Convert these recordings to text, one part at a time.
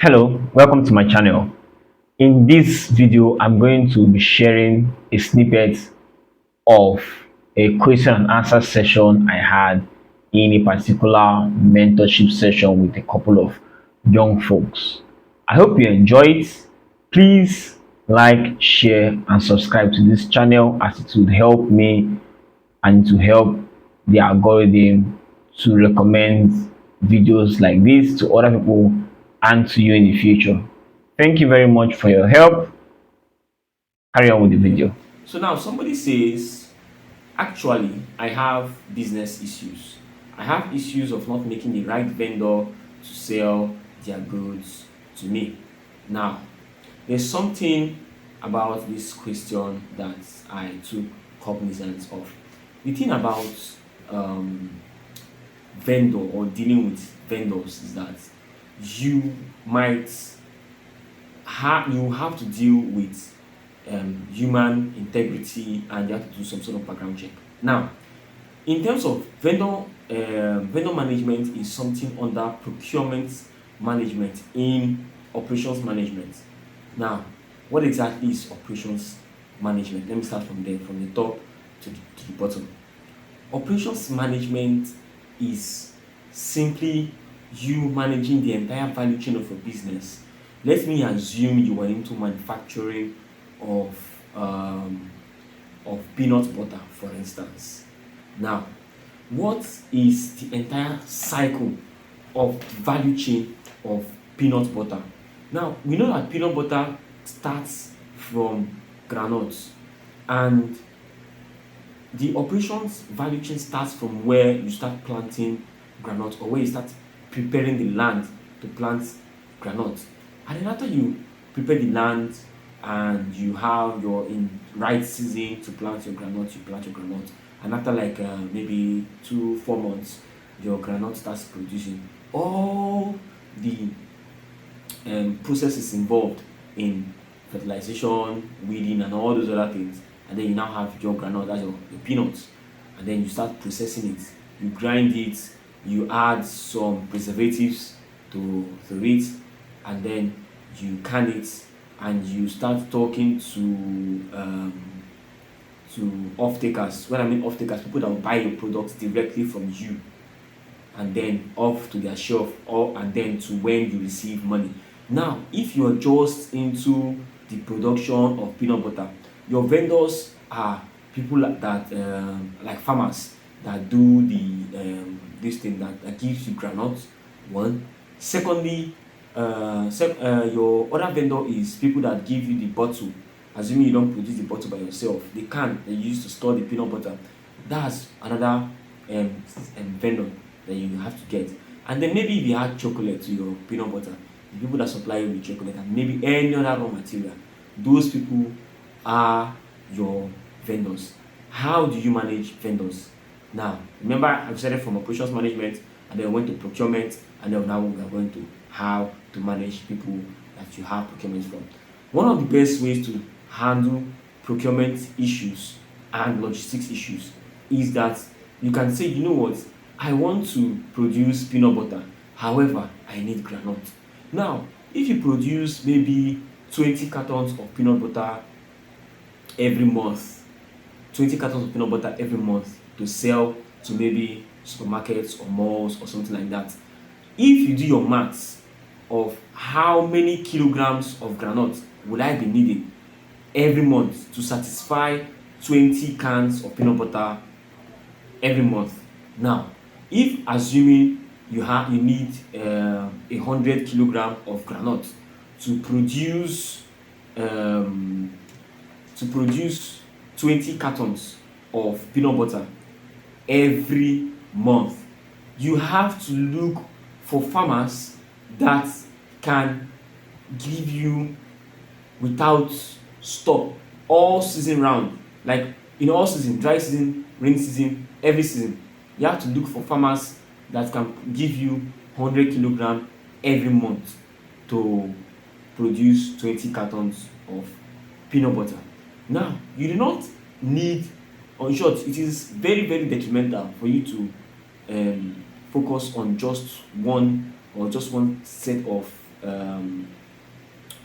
Hello, welcome to my channel. In this video, I'm going to be sharing a snippet of a question and answer session I had in a particular mentorship session with a couple of young folks. I hope you enjoy it. Please like, share, and subscribe to this channel as it would help me and to help the algorithm to recommend videos like this to other people and to you in the future. Thank you very much for your help. Carry on with the video. So now somebody says, actually, I have business issues. I have issues of not making the right vendor to sell their goods to me. Now, there's something about this question that I took cognizance of. The thing about um, vendor or dealing with vendors is that you might you have to deal with human integrity, and you have to do some sort of background check. Now, in terms of vendor management is something under procurement management in operations management. Now, what exactly is operations management? Let me start from there, from the top to the bottom. Operations management is simply you managing the entire value chain of a business. Let me assume you are into manufacturing of um, peanut butter, for instance. Now, what is the entire cycle of value chain of peanut butter? Now, we know that peanut butter starts from granules, and the operations value chain starts from where you start planting groundnut, or where you start preparing the land to plant groundnut. And then after you prepare the land and you have your in right season to plant your groundnut, you plant your groundnut. And after like maybe 2 4 months, your groundnut starts producing. All the processes involved in fertilization, weeding, and all those other things. And then you now have your granule, that's your peanuts. And then you start processing it. You grind it, you add some preservatives to it, and then you can it, and you start talking to off takers. When I mean off takers, people that will buy your products directly from you, and then off to their shelf, or and then to when you receive money. Now, if you're just into the production of peanut butter, your vendors are people like farmers that do the this thing that gives you granules. One, secondly, your other vendor is people that give you the bottle. Assuming you don't produce the bottle by yourself, the can that you use to store the peanut butter, that's another vendor that you have to get. And then maybe if you add chocolate to your peanut butter, the people that supply you with chocolate and maybe any other raw material, those people are your vendors. How do you manage vendors? Now, remember I've started from operations management, and then went to procurement, and then now we are going to how to manage people that you have procurement from. One of the best ways to handle procurement issues and logistics issues is that you can say, you know what, I want to produce peanut butter, however, I need groundnut. Now, if you produce maybe 20 cartons of peanut butter every month, 20 cartons of peanut butter every month to sell to maybe supermarkets or malls or something like that. If you do your maths of how many kilograms of groundnut would I be needing every month to satisfy 20 cans of peanut butter every month. Now, if assuming you need 100 kilogram of groundnut to produce um, to produce 20 cartons of peanut butter every month, you have to look for farmers that can give you without stop all season round, like in all season, dry season, rainy season, every season. You have to look for farmers that can give you 100 kilogram every month to produce 20 cartons of peanut butter. Now, you do not need, or in short, it is very, very detrimental for you to focus on just one set of um,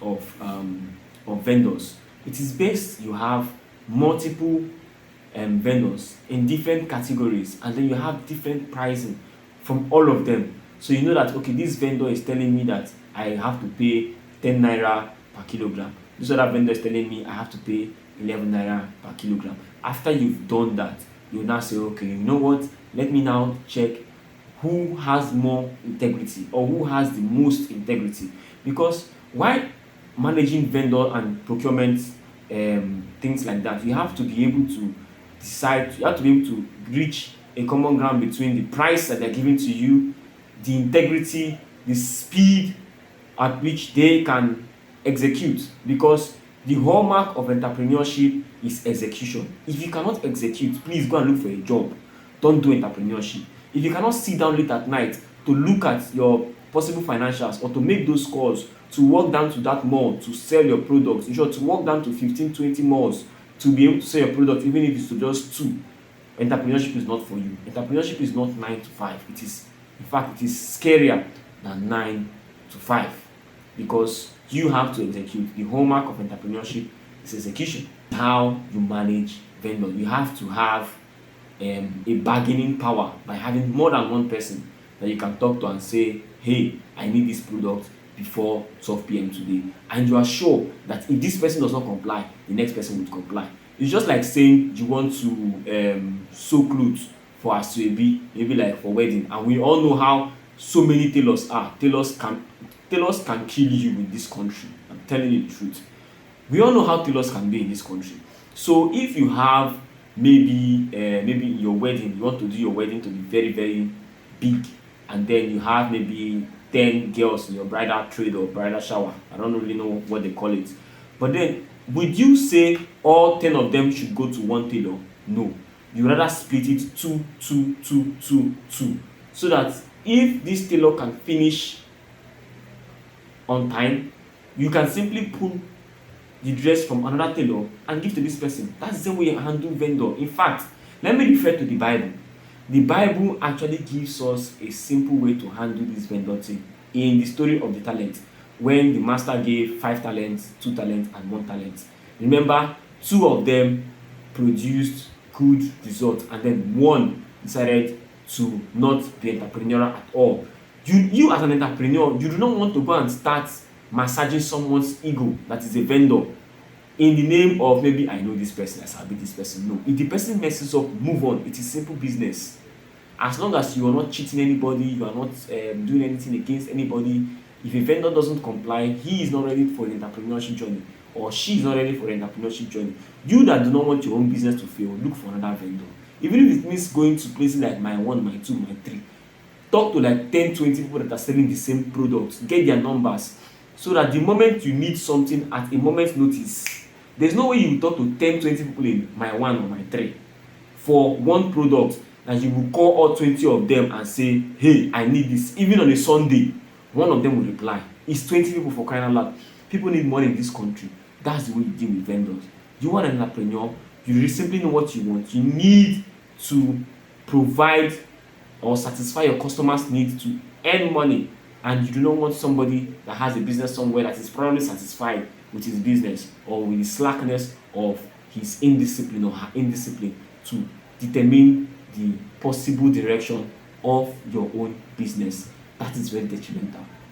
of vendors. It is best you have multiple vendors in different categories, and then you have different pricing from all of them. So you know that okay, this vendor is telling me that I have to pay 10 naira per kilogram. This other vendor is telling me I have to pay 11 naira per kilogram. After you've done that, you now say, okay, you know what? Let me now check who has more integrity or who has the most integrity. Because why managing vendor and procurement things like that, you have to be able to decide, you have to be able to reach a common ground between the price that they're giving to you, the integrity, the speed at which they can execute. Because the hallmark of entrepreneurship is execution. If you cannot execute, please go and look for a job. Don't do entrepreneurship. If you cannot sit down late at night to look at your possible financials or to make those calls, to walk down to that mall to sell your products, in short, to walk down to 15, 20 malls to be able to sell your product, even if it's to just two, entrepreneurship is not for you. Entrepreneurship is not 9 to 5. It is, in fact, it is scarier than 9 to 5, because you have to execute. The hallmark of entrepreneurship is execution. How you manage vendors. You have to have a bargaining power by having more than one person that you can talk to and say, hey, I need this product before 12 p.m. today. And you are sure that if this person does not comply, the next person will comply. It's just like saying you want to sew clothes for a asoebi, maybe like for wedding, and we all know how so many tailors are. Tailors can kill you in this country. I'm telling you the truth. We all know how tailors can be in this country. So if you have maybe your wedding, you want to do your wedding to be very, very big, and then you have maybe 10 girls in your bridal trade or bridal shower. I don't really know what they call it. But then, would you say all 10 of them should go to one tailor? No. You rather split it two, two, two, two, two. So that if this tailor can finish on time, you can simply pull the dress from another tailor and give to this person. That's the same way you handle vendor. In fact, let me refer to the Bible. The Bible actually gives us a simple way to handle this vendor thing. In the story of the talent, when the master gave 5 talents, 2 talents, and 1 talent. Remember, two of them produced good results, and then one decided to not be entrepreneurial at all. You as an entrepreneur, you do not want to go and start massaging someone's ego that is a vendor in the name of maybe I know this person, I sabi this person. No, if the person messes up, move on. It is simple business. As long as you are not cheating anybody, you are not doing anything against anybody. If a vendor doesn't comply, he is not ready for an entrepreneurship journey, or she is not ready for an entrepreneurship journey. You that do not want your own business to fail, look for another vendor. Even if it means going to places like my one, my two, my three, talk to like 10, 20 people that are selling the same product, get their numbers, so that the moment you need something at a moment's notice, there's no way you talk to 10, 20 people in my one or my three for one product that you will call all 20 of them and say, hey, I need this. Even on a Sunday, one of them will reply. It's 20 people, for crying out loud. People need money in this country. That's the way you deal with vendors. You are an entrepreneur, you really simply know what you want. You need to provide or satisfy your customers' needs to earn money, and you do not want somebody that has a business somewhere that is probably satisfied with his business or with the slackness of his indiscipline or her indiscipline to determine the possible direction of your own business. That is very detrimental.